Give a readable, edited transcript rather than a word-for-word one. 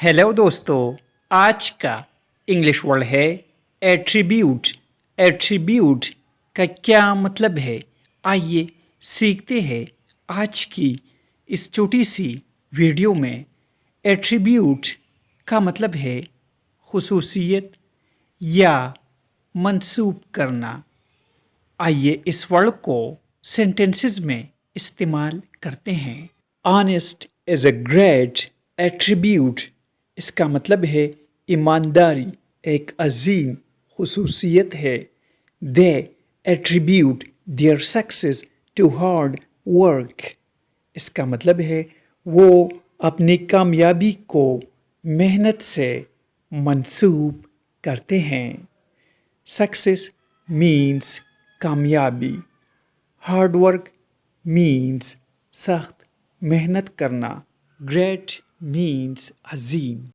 Hello दोस्तों, आज का इंग्लिश वर्ड है एट्रीब्यूट। एट्रीब्यूट का क्या मतलब है, आइए सीखते हैं आज की इस छोटी सी वीडियो में। एट्रीब्यूट का मतलब है खुसूसियत या मंसूब करना। आइए इस वर्ड को सेंटेंसेस में इस्तेमाल करते हैं। Honest is a great attribute. इसका मतलब है ईमानदारी एक अजीम खुसूसियत है। They attribute their success to hard work. इसका मतलब है वो अपनी कामयाबी को मेहनत से मंसूब करते हैं। सक्सेस मीन्स कामयाबी, हार्ड वर्क मीन्स सख्त मेहनत करना, ग्रेट मीन्स अजीम।